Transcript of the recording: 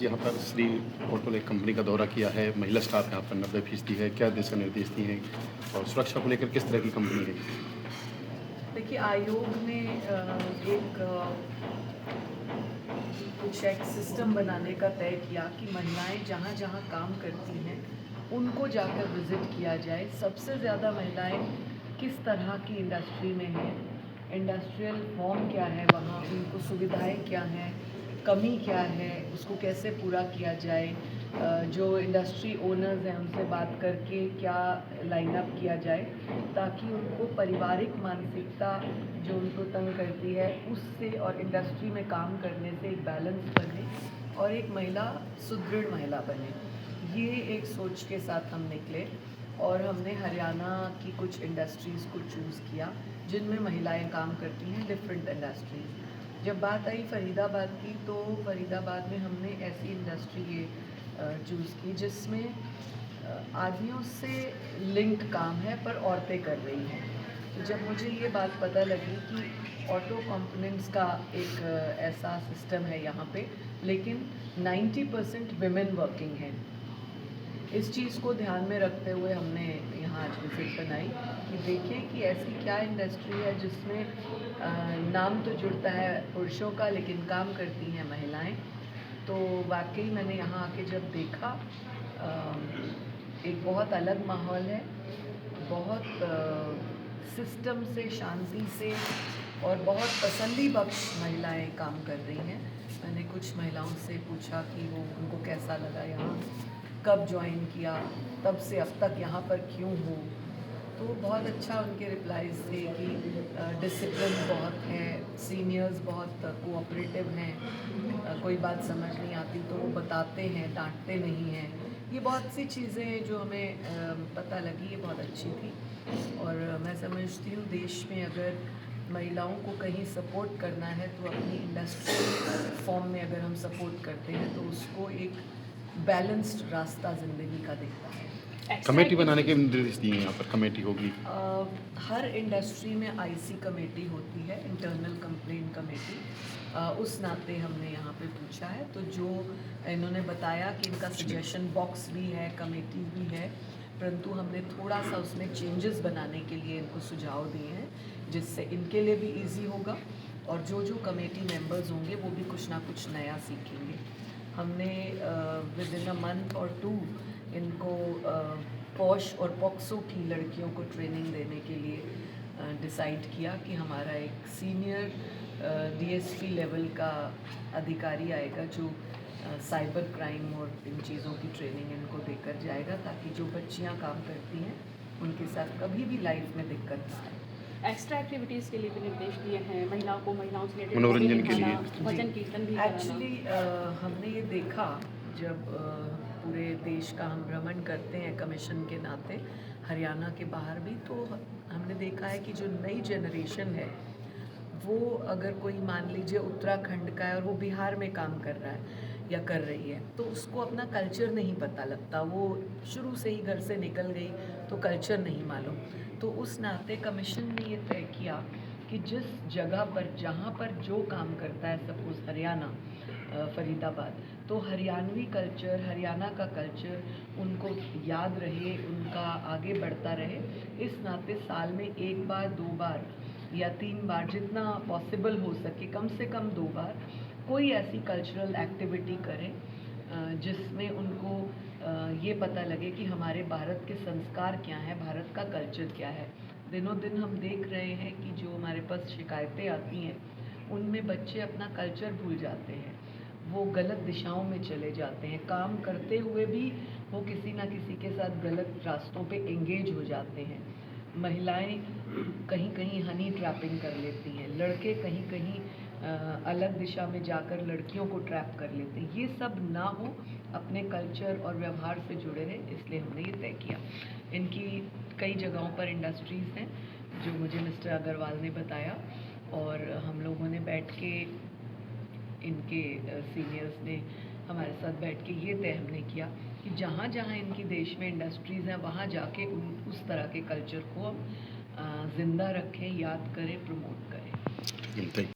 यहाँ पर श्री ऑटो एक कंपनी का दौरा किया है, महिला स्टाफ यहाँ पर 90% है, क्या दिशा निर्देश दिए हैं और सुरक्षा को लेकर किस तरह की कंपनी है? देखिए, आयोग ने एक कुछ एक सिस्टम बनाने का तय किया कि महिलाएं जहाँ जहाँ काम करती हैं उनको जाकर विज़िट किया जाए। सबसे ज़्यादा महिलाएं किस तरह की इंडस्ट्री में हैं, इंडस्ट्रियल फॉर्म क्या है, वहाँ उनको सुविधाएं क्या हैं, कमी क्या है, उसको कैसे पूरा किया जाए। जो इंडस्ट्री ओनर्स हैं उनसे बात करके क्या लाइन अप किया जाए ताकि उनको पारिवारिक मानसिकता जो उनको तंग करती है उससे और इंडस्ट्री में काम करने से एक बैलेंस बने और एक महिला सुदृढ़ महिला बने। ये एक सोच के साथ हम निकले और हमने हरियाणा की कुछ इंडस्ट्रीज़ को चूज़ किया जिनमें महिलाएं काम करती हैं, डिफरेंट इंडस्ट्रीज़। जब बात आई फरीदाबाद की तो फरीदाबाद में हमने ऐसी इंडस्ट्री ये चूज़ की जिसमें आदमियों से लिंक काम है पर औरतें कर रही हैं। तो जब मुझे ये बात पता लगी कि ऑटो कंपोनेंट्स का एक ऐसा सिस्टम है यहाँ पे, लेकिन 90% विमेन वर्किंग हैं। इस चीज़ को ध्यान में रखते हुए हमने यहाँ आज विजिट बनाई कि देखें कि ऐसी क्या इंडस्ट्री है जिसमें नाम तो जुड़ता है पुरुषों का लेकिन काम करती हैं महिलाएं। तो वाकई मैंने यहाँ आके जब देखा एक बहुत अलग माहौल है, बहुत सिस्टम से, शांति से और बहुत तसल्ली बख्श महिलाएं काम कर रही हैं। मैंने कुछ महिलाओं से पूछा कि वो उनको कैसा लगा यहाँ, कब ज्वाइन किया, तब से अब तक यहाँ पर क्यों हो। तो बहुत अच्छा उनके रिप्लाईज थे कि डिसिप्लिन बहुत है, सीनियर्स बहुत कोऑपरेटिव हैं, कोई बात समझ नहीं आती तो वो बताते हैं, डांटते नहीं हैं। ये बहुत सी चीज़ें हैं जो हमें पता लगी, ये बहुत अच्छी थी। और मैं समझती हूँ देश में अगर महिलाओं को कहीं सपोर्ट करना है तो अपनी इंडस्ट्री फॉर्म में अगर हम सपोर्ट करते हैं तो उसको एक बैलेंस्ड रास्ता ज़िंदगी का दिखता है। कमेटी बनाने के निर्देश दिए हैं, यहाँ पर कमेटी होगी। हर इंडस्ट्री में आईसी कमेटी होती है, इंटरनल कंप्लेंट कमेटी। उस नाते हमने यहाँ पे पूछा है तो जो इन्होंने बताया कि इनका सजेशन बॉक्स भी है, कमेटी भी है, परंतु हमने थोड़ा सा उसमें चेंजेस बनाने के लिए इनको सुझाव दिए हैं जिससे इनके लिए भी इजी होगा और जो जो कमेटी मेंबर्स होंगे वो भी कुछ ना कुछ नया सीखेंगे। हमने विद इन अ मंथ और 2 इनको पॉश और पॉक्सो की लड़कियों को ट्रेनिंग देने के लिए डिसाइड किया कि हमारा एक सीनियर डीएसपी लेवल का अधिकारी आएगा जो साइबर क्राइम और इन चीज़ों की ट्रेनिंग इनको देकर जाएगा ताकि जो बच्चियां काम करती हैं उनके साथ कभी भी लाइफ में दिक्कत ना आए। एक्स्ट्रा एक्टिविटीज़ के लिए भी निर्देश दिए हैं, महिलाओं से रिलेटेड मनोरंजन के लिए। वचन कीर्तन भी एक्चुअली हमने ये देखा जब पूरे देश का हम भ्रमण करते हैं कमीशन के नाते, हरियाणा के बाहर भी, तो हमने देखा है कि जो नई जनरेशन है वो अगर कोई मान लीजिए उत्तराखंड का है और वो बिहार में काम कर रहा है या कर रही है तो उसको अपना कल्चर नहीं पता लगता, वो शुरू से ही घर से निकल गई तो कल्चर नहीं मालूम। तो उस नाते कमीशन ने ये तय किया कि जिस जगह पर जहाँ पर जो काम करता है, सपोज़ हरियाणा फरीदाबाद, तो हरियाणवी कल्चर, हरियाणा का कल्चर उनको याद रहे, उनका आगे बढ़ता रहे। इस नाते साल में 1 बार, 2 बार या 3 बार, जितना पॉसिबल हो सके, कम से कम 2 बार कोई ऐसी कल्चरल एक्टिविटी करें जिसमें उनको ये पता लगे कि हमारे भारत के संस्कार क्या हैं, भारत का कल्चर क्या है। दिनों दिन हम देख रहे हैं कि जो हमारे पास शिकायतें आती हैं उनमें बच्चे अपना कल्चर भूल जाते हैं, वो गलत दिशाओं में चले जाते हैं, काम करते हुए भी वो किसी ना किसी के साथ गलत रास्तों पे एंगेज हो जाते हैं। महिलाएं कहीं कहीं हनी ट्रैपिंग कर लेती हैं, लड़के कहीं कहीं अलग दिशा में जाकर लड़कियों को ट्रैप कर लेते हैं। ये सब ना हो, अपने कल्चर और व्यवहार से जुड़े रहें, इसलिए हमने ये तय किया। इनकी कई जगहों पर इंडस्ट्रीज़ हैं जो मुझे मिस्टर अग्रवाल ने बताया और हम लोगों ने बैठ के, इनके सीनियर्स ने हमारे साथ बैठ के ये तय हमने किया कि जहाँ जहाँ इनकी देश में इंडस्ट्रीज़ हैं वहाँ जाके उस तरह के कल्चर को हम ज़िंदा रखें, याद करें, प्रमोट करें।